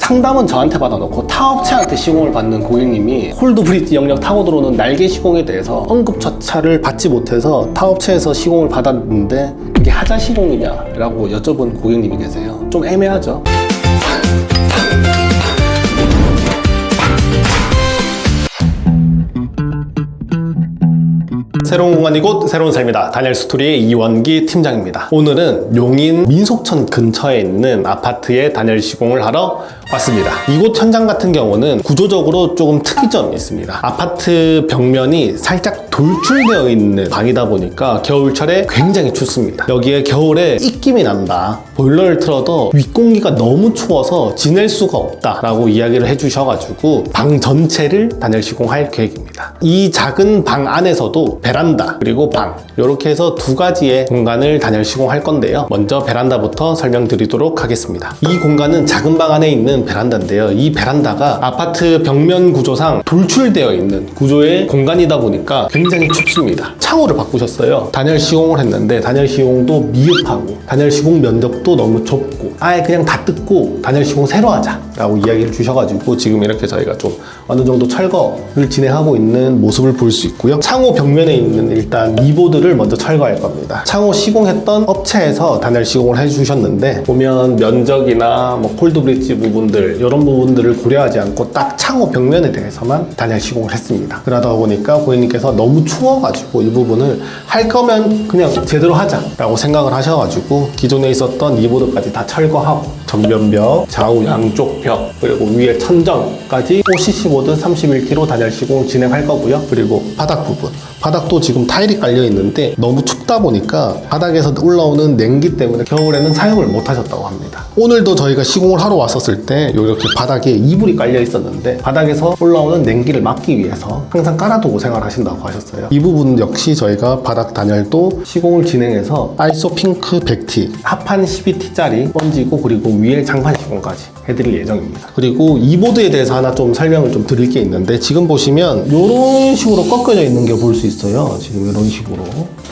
상담은 저한테 받아놓고 타업체한테 시공을 받는 고객님이 콜드 브릿지 영역 타고 들어오는 날개 시공에 대해서 응급처차를 받지 못해서 타업체에서 시공을 받았는데 이게 하자 시공이냐라고 여쭤본 고객님이 계세요. 좀 애매하죠. 새로운 공간이 곧 새로운 삶이다. 다니엘 스토리의 이원기 팀장입니다. 오늘은 용인 민속천 근처에 있는 아파트에 다니엘 시공을 하러 왔습니다. 이곳 현장 같은 경우는 구조적으로 조금 특이점이 있습니다. 아파트 벽면이 살짝 돌출되어 있는 방이다 보니까 겨울철에 굉장히 춥습니다. 여기에 겨울에 입김이 난다. 보일러를 틀어도 윗공기가 너무 추워서 지낼 수가 없다 라고 이야기를 해주셔가지고 방 전체를 다니엘 시공할 계획입니다. 이 작은 방 안에서도 베란다 그리고 방 이렇게 해서 두 가지의 공간을 다니엘 시공할 건데요. 먼저 베란다부터 설명드리도록 하겠습니다. 이 공간은 작은 방 안에 있는 베란다인데요. 이 베란다가 아파트 벽면 구조상 돌출되어 있는 구조의 공간이다 보니까 굉장히 춥습니다. 창호를 바꾸셨어요. 다니엘 시공을 했는데 다니엘 시공도 미흡하고 다니엘 시공 면적도 너무 좁고 아예 그냥 다 뜯고 다니엘 시공 새로 하자 라고 이야기를 주셔가지고 지금 이렇게 저희가 좀 어느 정도 철거를 진행하고 있는 모습을 볼 수 있고요. 창호 벽면에 있는 일단 니보드를 먼저 철거할 겁니다. 창호 시공했던 업체에서 다니엘 시공을 해주셨는데 보면 면적이나 뭐 콜드 브릿지 부분들 이런 부분들을 고려하지 않고 딱 창호 벽면에 대해서만 다니엘 시공을 했습니다. 그러다 보니까 고객님께서 너무 추워가지고 이 부분을 할 거면 그냥 제대로 하자라고 생각을 하셔가지고 기존에 있었던 니보드까지 다 철거하고 전면벽, 좌우 양쪽 벽, 그리고 위에 천정까지 OCC 보드 31kg 다니엘 시공을 진행할 거고요. 그리고 바닥 부분, 바닥도 지금 타일이 깔려 있는데 너무 춥다 보니까 바닥에서 올라오는 냉기 때문에 겨울에는 사용을 못 하셨다고 합니다. 오늘도 저희가 시공을 하러 왔었을 때 이렇게 바닥에 이불이 깔려 있었는데 바닥에서 올라오는 냉기를 막기 위해서 항상 깔아두고 생활하신다고 하셨어요. 이 부분 역시 저희가 바닥 단열도 시공을 진행해서 아이소 핑크 100T 합판 12T짜리 번지고 그리고 위에 장판 시공까지 해드릴 예정입니다. 그리고 이 보드에 대해서 하나 좀 설명을 좀 드릴 게 있는데 지금 보시면 이런 식으로 꺾여져 있는 게 볼 수 있어요. 지금 이런 식으로.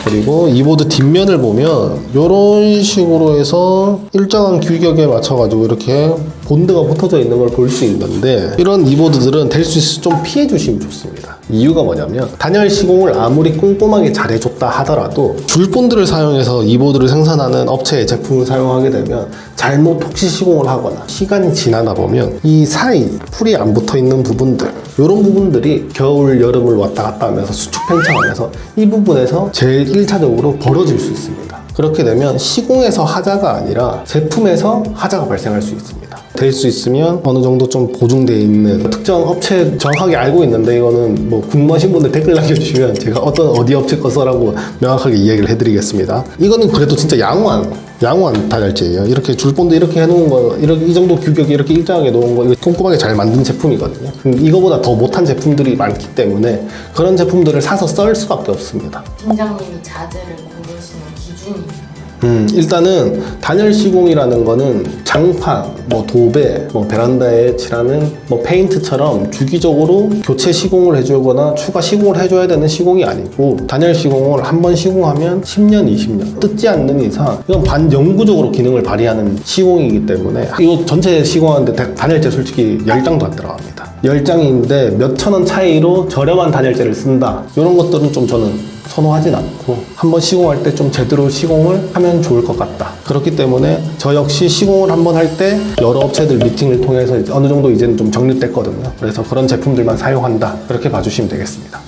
그리고 이 보드 뒷면을 보면 이런 식으로 해서 일정한 규격에 맞춰가지고 이렇게 본드가 붙어져 있는 걸 볼 수 있는데 이런 이 보드들은 될 수 있어 좀 피해 주시면 좋습니다. 이유가 뭐냐면 다니엘 시공을 아무리 꼼꼼하게 잘해줬다 하더라도 줄본드를 사용해서 이 보드를 생산하는 업체의 제품을 사용하게 되면 잘못 혹시 시공을 하거나 시간이 지나다 보면 이 사이 풀이 안 붙어 있는 부분들 이런 부분들이 겨울 여름을 왔다 갔다 하면서 수축 팽창하면서 이 부분에서 제일 1차적으로 벌어질 수 있습니다. 그렇게 되면 시공에서 하자가 아니라 제품에서 하자가 발생할 수 있습니다. 될 수 있으면 어느 정도 좀 보증되어 있는 특정 업체 정확하게 알고 있는데 이거는 뭐 궁금하신 분들 댓글 남겨주시면 제가 어디 업체 거 써라고 명확하게 이야기를 해드리겠습니다. 이거는 그래도 진짜 양호한 다이얼제예요. 이렇게 줄본드 이렇게 해놓은 거, 이 정도 규격이 이렇게 일정하게 놓은 거, 이거 꼼꼼하게 잘 만든 제품이거든요. 이거보다 더 못한 제품들이 많기 때문에 그런 제품들을 사서 쓸 수밖에 없습니다. 팀장님이 자재를 고르시는 기준이 일단은 다니엘 시공이라는 거는 장판, 뭐 도배, 뭐 베란다에 칠하는 뭐 페인트처럼 주기적으로 교체 시공을 해주거나 추가 시공을 해줘야 되는 시공이 아니고 다니엘 시공을 한 번 시공하면 10년, 20년 뜯지 않는 이상 이건 반영구적으로 기능을 발휘하는 시공이기 때문에 이거 전체 시공하는데 다니엘제 솔직히 10장도 안 들어갑니다. 10장인데 몇천 원 차이로 저렴한 다니엘제를 쓴다. 이런 것들은 좀 저는 선호하진 않고 한번 시공할 때 좀 제대로 시공을 하면 좋을 것 같다. 그렇기 때문에 저 역시 시공을 한번 할 때 여러 업체들 미팅을 통해서 어느 정도 이제는 좀 정립됐거든요. 그래서 그런 제품들만 사용한다. 그렇게 봐주시면 되겠습니다.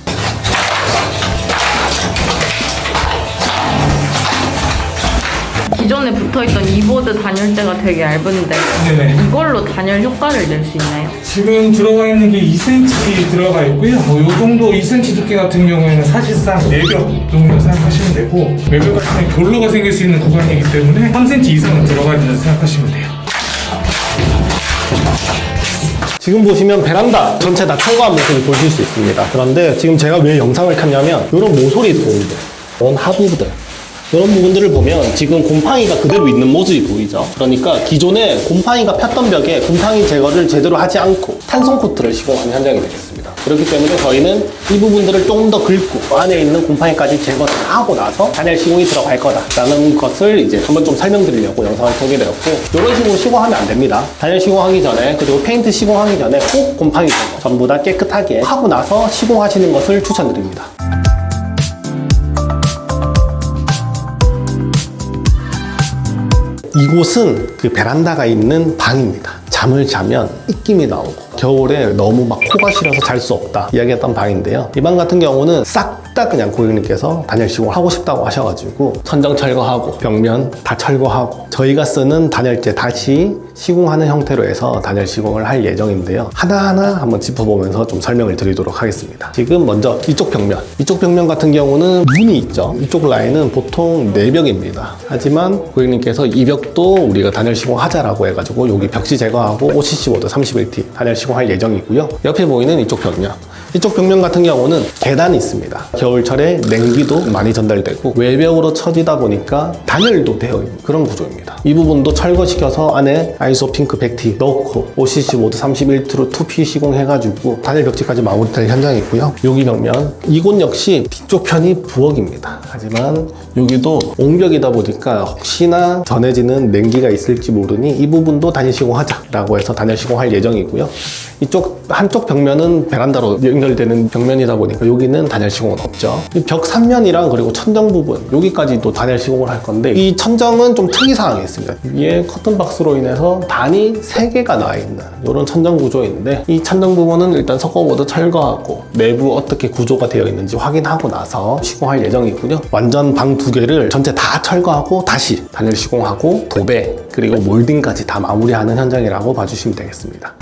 기존에 붙어있던 이보드 단열재가 되게 얇은데 네네. 이걸로 단열 효과를 낼 수 있나요? 지금 들어가 있는 게 2cm 들어가 있고요. 이 정도 2cm 두께 같은 경우에는 사실상 내벽 정도 생각하시면 되고 외벽 같은 경우에 결로가 생길 수 있는 구간이기 때문에 3cm 이상은 들어가 있다고 생각하시면 돼요. 지금 보시면 베란다 전체 다 철거한 모습을 보실 수 있습니다. 그런데 지금 제가 왜 영상을 켰냐면 이런 모서리 부분들, 이런 하부들 이런 부분들을 보면 지금 곰팡이가 그대로 있는 모습이 보이죠. 그러니까 기존에 곰팡이가 폈던 벽에 곰팡이 제거를 제대로 하지 않고 탄성 코트를 시공한 현장이 되겠습니다. 그렇기 때문에 저희는 이 부분들을 좀 더 긁고 안에 있는 곰팡이까지 제거를 하고 나서 단열 시공이 들어갈 거다라는 것을 이제 한번 좀 설명드리려고 영상을 통해 드렸고, 이런 식으로 시공하면 안 됩니다. 단열 시공하기 전에, 그리고 페인트 시공하기 전에 꼭 곰팡이 제거 전부 다 깨끗하게 하고 나서 시공하시는 것을 추천드립니다. 이곳은 그 베란다가 있는 방입니다. 잠을 자면 입김이 나오고 겨울에 너무 막 코가 싫어서 잘 수 없다 이야기했던 방인데요. 이 방 같은 경우는 싹 다 그냥 고객님께서 단열 시공을 하고 싶다고 하셔가지고 천정 철거하고 벽면 다 철거하고 저희가 쓰는 단열재 다시 시공하는 형태로 해서 단열 시공을 할 예정인데요. 하나하나 한번 짚어보면서 좀 설명을 드리도록 하겠습니다. 지금 먼저 이쪽 벽면 같은 경우는 문이 있죠. 이쪽 라인은 보통 4벽입니다. 하지만 고객님께서 이 벽도 우리가 단열 시공하자라고 해가지고 여기 벽시 제거하고 OCC 보드 31T 단열 시공할 예정이고요. 옆에 보이는 이쪽 벽면 같은 경우는 계단이 있습니다. 겨울철에 냉기도 많이 전달되고 외벽으로 쳐지다 보니까 단열도 되어 있는 그런 구조입니다. 이 부분도 철거시켜서 안에 아이소 핑크 100T 넣고 OCC 모드 31T로 2P 시공해가지고 단열 벽지까지 마무리될 현장이고요. 여기 벽면, 이곳 역시 뒤쪽 편이 부엌입니다. 하지만 여기도 옹벽이다 보니까 혹시나 전해지는 냉기가 있을지 모르니 이 부분도 단열 시공하자라고 해서 단열 시공할 예정이고요. 이쪽 한쪽 벽면은 베란다로 연결되는 벽면이다 보니까 여기는 단열 시공은 없죠. 이 벽 3면이랑 그리고 천정 부분 여기까지도 단열 시공을 할 건데, 이 천정은 좀 특이사항이 있습니다. 위에 커튼박스로 인해서 단이 3개가 나와 있는 이런 천정 구조인데, 이 천정 부분은 일단 석고보드 철거하고 내부 어떻게 구조가 되어 있는지 확인하고 나서 시공할 예정이고요. 완전 방 2개를 전체 다 철거하고 다시 단열 시공하고 도배 그리고 몰딩까지 다 마무리하는 현장이라고 봐주시면 되겠습니다.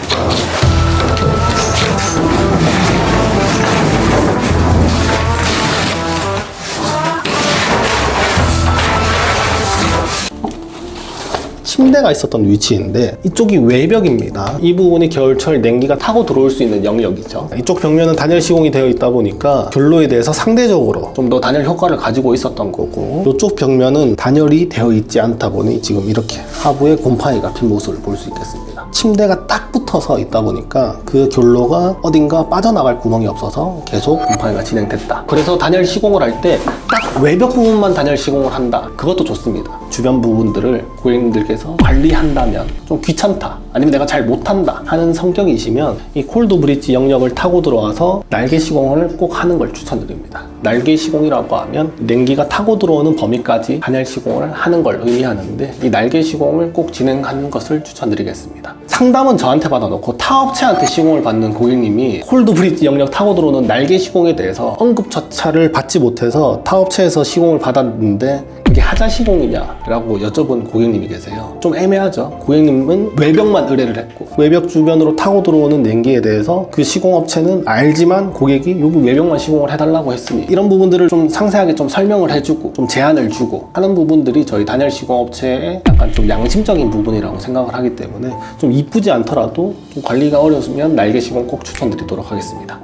침대가 있었던 위치인데 이쪽이 외벽입니다. 이 부분이 겨울철 냉기가 타고 들어올 수 있는 영역이죠. 이쪽 벽면은 단열 시공이 되어 있다 보니까 결로에 대해서 상대적으로 좀 더 단열 효과를 가지고 있었던 거고, 이쪽 벽면은 단열이 되어 있지 않다 보니 지금 이렇게 하부에 곰팡이가 핀 모습을 볼 수 있겠습니다. 침대가 딱 붙어서 있다 보니까 그 결로가 어딘가 빠져나갈 구멍이 없어서 계속 곰팡이가 진행됐다. 그래서 단열 시공을 할 때 딱 외벽 부분만 단열 시공을 한다. 그것도 좋습니다. 주변 부분들을 고객님들께서 관리한다면 좀 귀찮다, 아니면 내가 잘 못한다 하는 성격이시면 이 콜드 브릿지 영역을 타고 들어와서 날개 시공을 꼭 하는 걸 추천드립니다. 날개 시공이라고 하면 냉기가 타고 들어오는 범위까지 단열 시공을 하는 걸 의미하는데, 이 날개 시공을 꼭 진행하는 것을 추천드리겠습니다. 상담은 저한테 받아놓고 타업체한테 시공을 받는 고객님이 콜드 브릿지 영역 타고 들어오는 날개 시공에 대해서 언급조차를 받지 못해서 타업체에서 시공을 받았는데 그게 하자 시공이냐라고 여쭤본 고객님이 계세요. 좀 애매하죠. 고객님은 외벽만 의뢰를 했고 외벽 주변으로 타고 들어오는 냉기에 대해서 그 시공업체는 알지만 고객이 여기 외벽만 시공을 해달라고 했으니, 이런 부분들을 좀 상세하게 좀 설명을 해주고 좀 제안을 주고 하는 부분들이 저희 단열 시공업체의 약간 좀 양심적인 부분이라고 생각을 하기 때문에 좀 이쁘지 않더라도 좀 관리가 어려우면 날개 시공 꼭 추천드리도록 하겠습니다.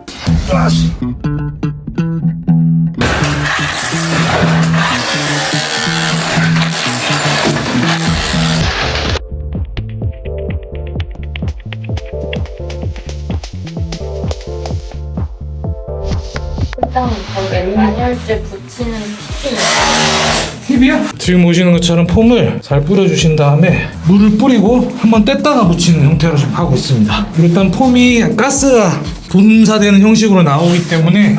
일단 벽에 단열재 붙이는 팁이요? 지금 보시는 것처럼 폼을 잘 뿌려주신 다음에 물을 뿌리고 한번 뗐다가 묻히는 형태로 좀 하고 있습니다. 일단 폼이 가스가 분사되는 형식으로 나오기 때문에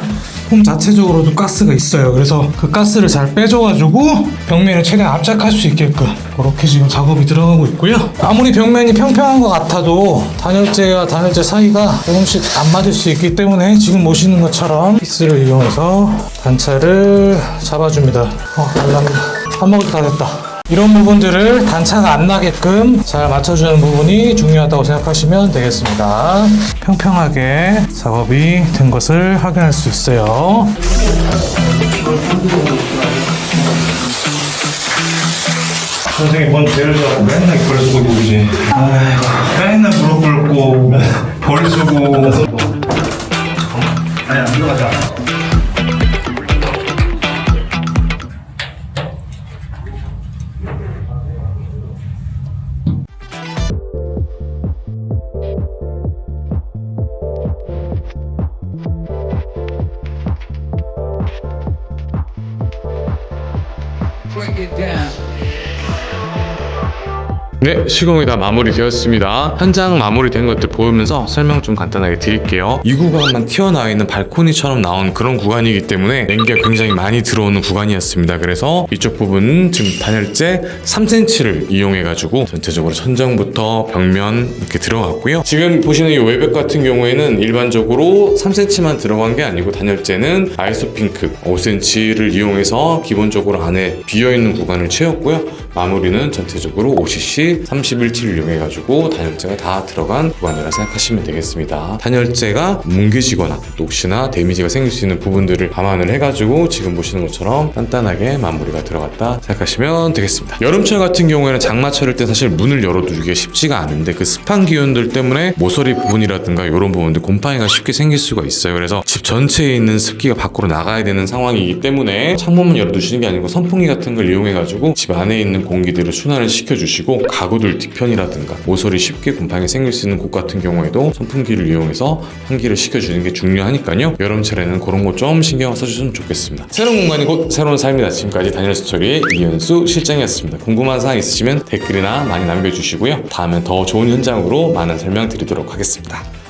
폼 자체적으로도 가스가 있어요. 그래서 그 가스를 잘 빼줘가지고 벽면을 최대한 압착할 수 있게끔 그렇게 지금 작업이 들어가고 있고요. 아무리 벽면이 평평한 것 같아도 단열재와 단열재 사이가 조금씩 안 맞을 수 있기 때문에 지금 보시는 것처럼 피스를 이용해서 단차를 잡아줍니다. 감사합니다. 한 모금 다 됐다. 이런 부분들을 단차가 안 나게끔 잘 맞춰주는 부분이 중요하다고 생각하시면 되겠습니다. 평평하게 작업이 된 것을 확인할 수 있어요. 선생님 뭔 죄를 져고 맨날 벌 쓰고 보지. 아이고 맨날 무릎 꿇고 벌 쓰고. 아니 안 들어가지 않아. 네, 시공이 다 마무리되었습니다. 현장 마무리된 것들 보면서 설명 좀 간단하게 드릴게요. 이 구간만 튀어나와 있는 발코니처럼 나온 그런 구간이기 때문에 냉기가 굉장히 많이 들어오는 구간이었습니다. 그래서 이쪽 부분은 지금 단열재 3cm를 이용해가지고 전체적으로 천정부터 벽면 이렇게 들어갔고요. 지금 보시는 이 외벽 같은 경우에는 일반적으로 3cm만 들어간 게 아니고 단열재는 아이소핑크 5cm를 이용해서 기본적으로 안에 비어있는 구간을 채웠고요. 마무리는 전체적으로 OCC 31T를 이용해가지고 단열재가 다 들어간 구간이라 생각하시면 되겠습니다. 단열재가 뭉개지거나 또 혹시나 데미지가 생길 수 있는 부분들을 감안을 해가지고 지금 보시는 것처럼 단단하게 마무리가 들어갔다 생각하시면 되겠습니다. 여름철 같은 경우에는 장마철일 때 사실 문을 열어두기가 쉽지가 않은데 그 습한 기운들 때문에 모서리 부분이라든가 이런 부분들 곰팡이가 쉽게 생길 수가 있어요. 그래서 집 전체에 있는 습기가 밖으로 나가야 되는 상황이기 때문에 창문만 열어두시는 게 아니고 선풍기 같은 걸 이용해가지고 집 안에 있는 공기들을 순환을 시켜주시고 가구들 뒤편이라든가 모서리 쉽게 곰팡이 생길 수 있는 곳 같은 경우에도 선풍기를 이용해서 환기를 시켜주는 게 중요하니까요. 여름철에는 그런 거 좀 신경 써주시면 좋겠습니다. 새로운 공간이 곧 새로운 삶이다. 지금까지 다니엘 스토리의 이현수 실장이었습니다. 궁금한 사항 있으시면 댓글이나 많이 남겨주시고요. 다음엔 더 좋은 현장으로 많은 설명 드리도록 하겠습니다.